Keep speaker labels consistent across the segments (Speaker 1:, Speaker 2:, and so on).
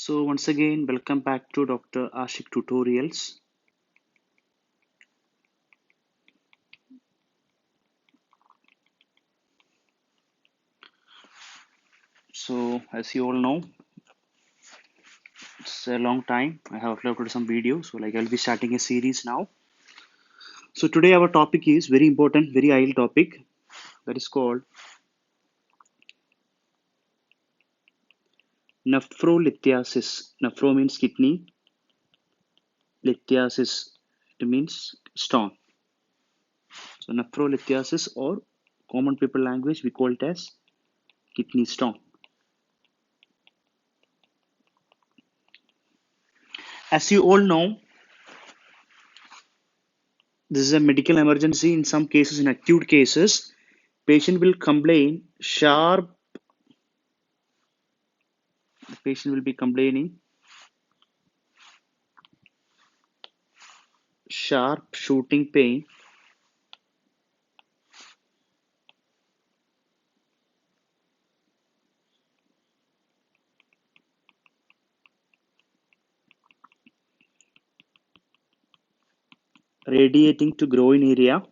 Speaker 1: So once again, welcome back to Dr. Ashik Tutorials. So as you all know, it's a long time. I have uploaded some videos, so I'll be starting a series now. So today our topic is very important, very ideal topic that is called nephrolithiasis. Nephro means kidney, lithiasis it means stone. So nephrolithiasis or common people language we call it as kidney stone. As you all know, this is a medical emergency. In some cases, in acute cases, patient will complain sharp. The patient will be complaining sharp shooting pain radiating to groin area,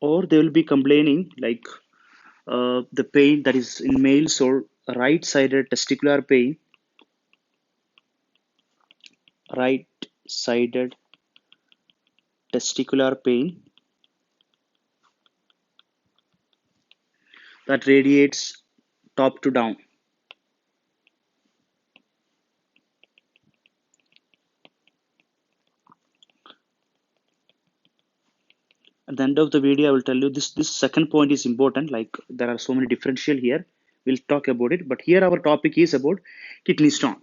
Speaker 1: or they will be complaining the pain that is in males or right-sided testicular pain, right-sided testicular pain that radiates top to down. At the end of the video, I will tell you this second point is important. Like there are so many differential here. We'll talk about it. But here our topic is about kidney stone.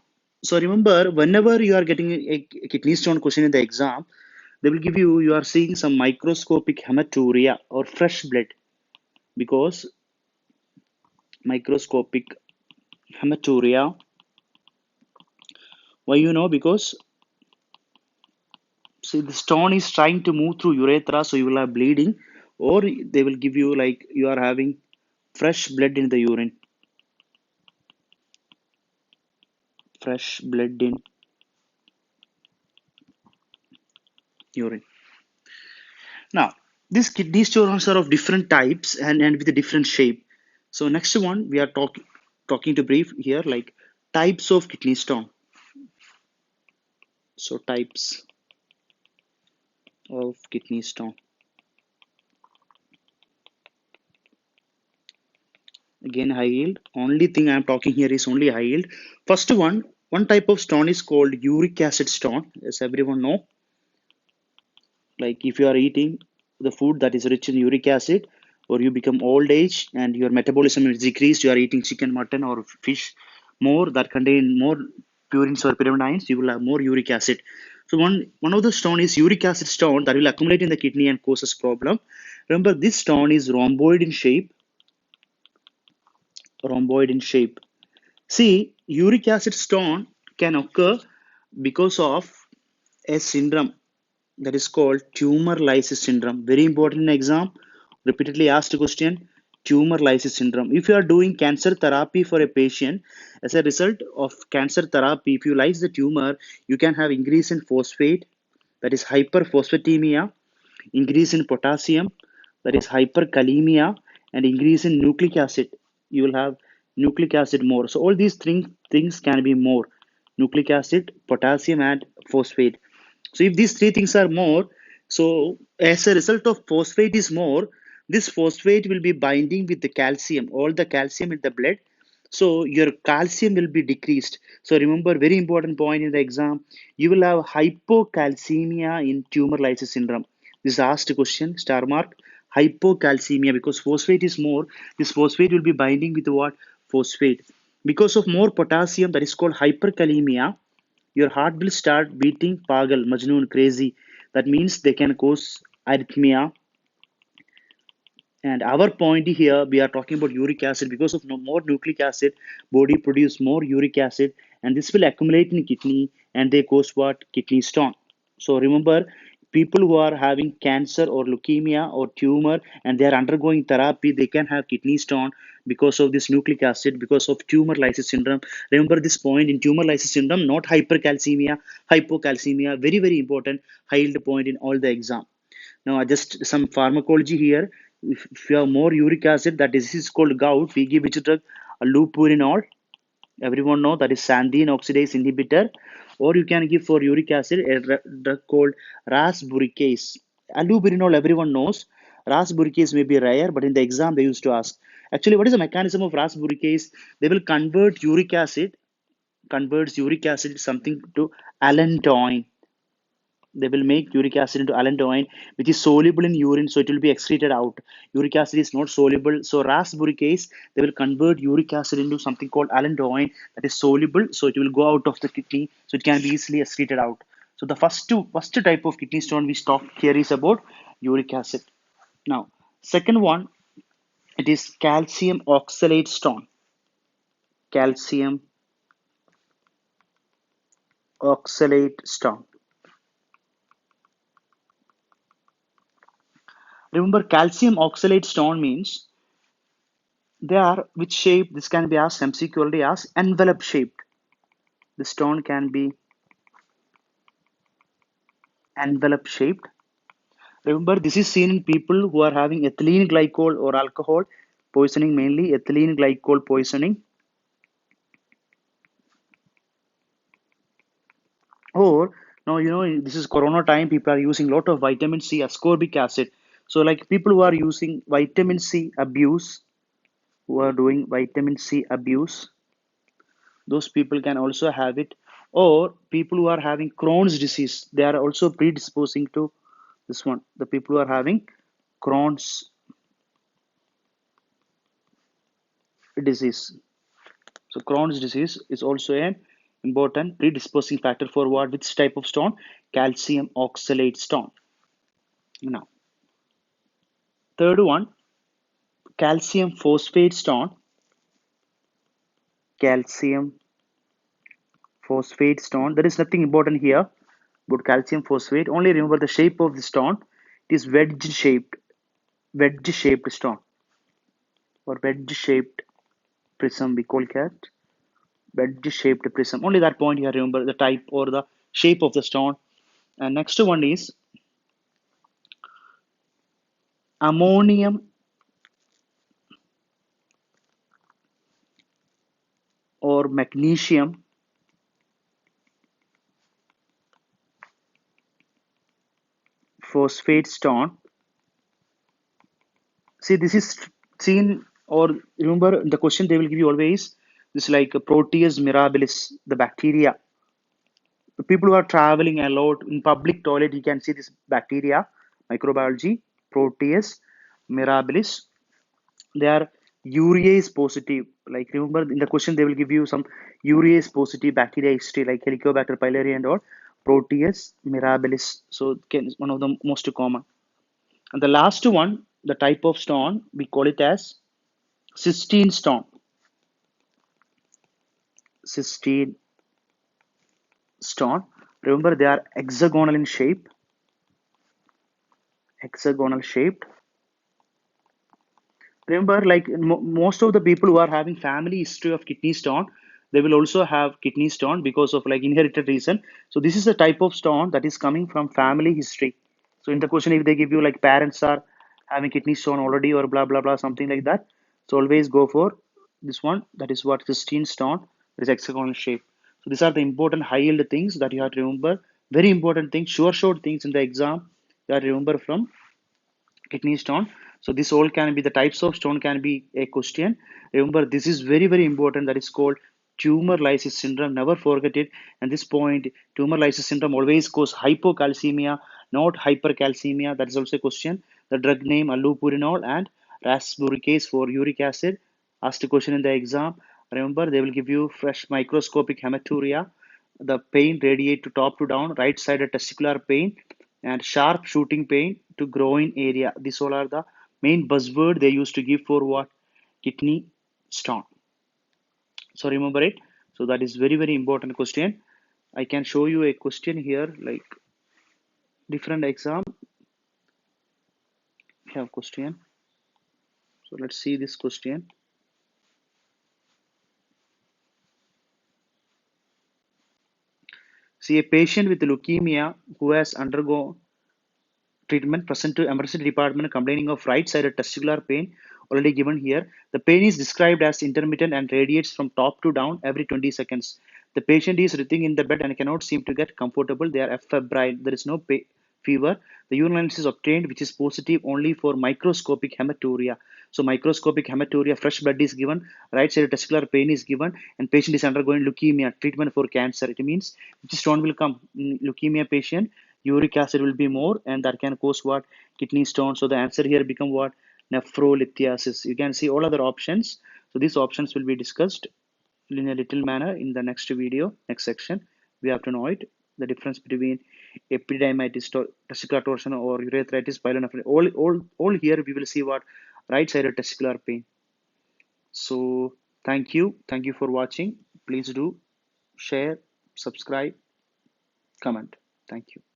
Speaker 1: So remember, whenever you are getting a kidney stone question in the exam, they will give you, you are seeing some microscopic hematuria or fresh blood because microscopic hematuria. Why you know? Because see the stone is trying to move through urethra, so you will have bleeding, or they will give you like you are having fresh blood in the urine. Fresh blood in urine. Now, these kidney stones are of different types and with a different shape. So next one we are talking to brief here like types of kidney stone. So types of kidney stone. Again high yield. Only thing I am talking here is only high yield. First one type of stone is called uric acid stone, as everyone know. Like if you are eating the food that is rich in uric acid, or you become old age and your metabolism is decreased, you are eating chicken, mutton, or fish more that contain more purines or pyrimidines, you will have more uric acid. So one of the stone is uric acid stone that will accumulate in the kidney and causes problem. Remember, this stone is rhomboid in shape. Rhomboid in shape. See, uric acid stone can occur because of a syndrome that is called tumor lysis syndrome. Very important in exam. Repeatedly asked question, tumor lysis syndrome. If you are doing cancer therapy for a patient, as a result of cancer therapy, if you lyse the tumor, you can have increase in phosphate, that is hyperphosphatemia, increase in potassium, that is hyperkalemia, and increase in nucleic acid. You will have nucleic acid more. So all these things can be more. Nucleic acid, potassium, and phosphate. So if these three things are more, so as a result of phosphate is more, this phosphate will be binding with the calcium, all the calcium in the blood. So your calcium will be decreased. So remember, very important point in the exam, you will have hypocalcemia in tumor lysis syndrome. This is asked question, star mark, hypocalcemia, because phosphate is more. This phosphate will be binding with what? Phosphate. Because of more potassium, that is called hyperkalemia, your heart will start beating pagal, majnoon, crazy. That means they can cause arrhythmia. And our point here, we are talking about uric acid. Because of more nucleic acid, body produce more uric acid, and this will accumulate in kidney, and they cause what? Kidney stone. So remember, people who are having cancer or leukemia or tumor and they are undergoing therapy, they can have kidney stone because of this nucleic acid, because of tumor lysis syndrome. Remember this point in tumor lysis syndrome, not hypercalcemia, hypocalcemia, very, very important, high-yield point in all the exam. Now, just some pharmacology here. If you have more uric acid, that disease is called gout. We give which drug? A leupurinol. Everyone know that is xanthine oxidase inhibitor. Or you can give for uric acid a drug called rasburicase. Albupurinol, everyone knows. Rasburicase may be rare, but in the exam they used to ask. Actually, what is the mechanism of rasburicase? They will converts uric acid something to allantoin. They will make uric acid into allantoin, which is soluble in urine, so it will be excreted out. Uric acid is not soluble, so rasburicase, they will convert uric acid into something called allantoin that is soluble, so it will go out of the kidney, so it can be easily excreted out. So the first type of kidney stone we talked here is about uric acid. Now, second one, it is calcium oxalate stone. Calcium oxalate stone. Remember, calcium oxalate stone means they are which shape? This can be asked MCQ already asked envelope shaped. The stone can be envelope shaped. Remember, this is seen in people who are having ethylene glycol or alcohol poisoning, mainly ethylene glycol poisoning. Or now this is Corona time. People are using a lot of vitamin C, ascorbic acid. So like people who are using vitamin C abuse, who are doing vitamin C abuse, those people can also have it. Or people who are having Crohn's disease, they are also predisposing to this one. The people who are having Crohn's disease. So Crohn's disease is also an important predisposing factor for what? Which type of stone? Calcium oxalate stone. Now, third one, calcium phosphate stone. Calcium phosphate stone. There is nothing important here but calcium phosphate. Only remember the shape of the stone. It is wedge shaped. Wedge shaped stone or wedge shaped prism. We call it wedge shaped prism. Only that point you have to remember the type or the shape of the stone. And next one is ammonium or magnesium phosphate stone. See, this is seen or remember the question they will give you always this like Proteus mirabilis, the bacteria. The people who are traveling a lot in public toilet, you can see this bacteria, microbiology, Proteus mirabilis. They are urease positive. Like remember in the question they will give you some urease positive bacteria history like Helicobacter pylori and or Proteus mirabilis. So one of the most common. And the last one, the type of stone, we call it as cystine stone. Cystine stone. Remember, they are hexagonal in shape. Hexagonal shaped. Remember, like most of the people who are having family history of kidney stone, they will also have kidney stone because of like inherited reason. So this is a type of stone that is coming from family history. So in the question, if they give you like parents are having kidney stone already or blah blah blah something like that, so always go for this one. That is what Christine stone is hexagonal shape. So these are the important high yield things that you have to remember. Very important things, sure short things in the exam you have to remember from kidney stone. So this all can be the types of stone can be a question. Remember, this is very, very important. That is called tumor lysis syndrome. Never forget it. And this point, tumor lysis syndrome always cause hypocalcemia, not hypercalcemia. That is also a question. The drug name allopurinol and rasburicase for uric acid. Asked a question in the exam. Remember, they will give you fresh microscopic hematuria. The pain radiate to top to down, right sided testicular pain, and sharp shooting pain to groin area. These all are the main buzzword they used to give for what? Kidney stone. So remember it. So that is very, very important question. I can show you a question here like different exam. We have question. So let's see this question. See, a patient with leukemia who has undergone treatment present to emergency department complaining of right-sided testicular pain already given here. The pain is described as intermittent and radiates from top to down every 20 seconds. The patient is writhing in the bed and cannot seem to get comfortable. They are febrile. There is no fever. The urine analysis is obtained, which is positive only for microscopic hematuria. So microscopic hematuria, fresh blood is given, right-sided testicular pain is given, and patient is undergoing leukemia, treatment for cancer. It means which stone will come in leukemia patient, uric acid will be more, and that can cause what? Kidney stone. So the answer here become what? Nephrolithiasis. You can see all other options. So these options will be discussed in a little manner in the next video, next section. We have to know it, the difference between epididymitis, testicular torsion, or urethritis, pyelonephritis. All here we will see what? Right-sided testicular pain. So thank you for watching. Please do share, subscribe, comment. Thank you.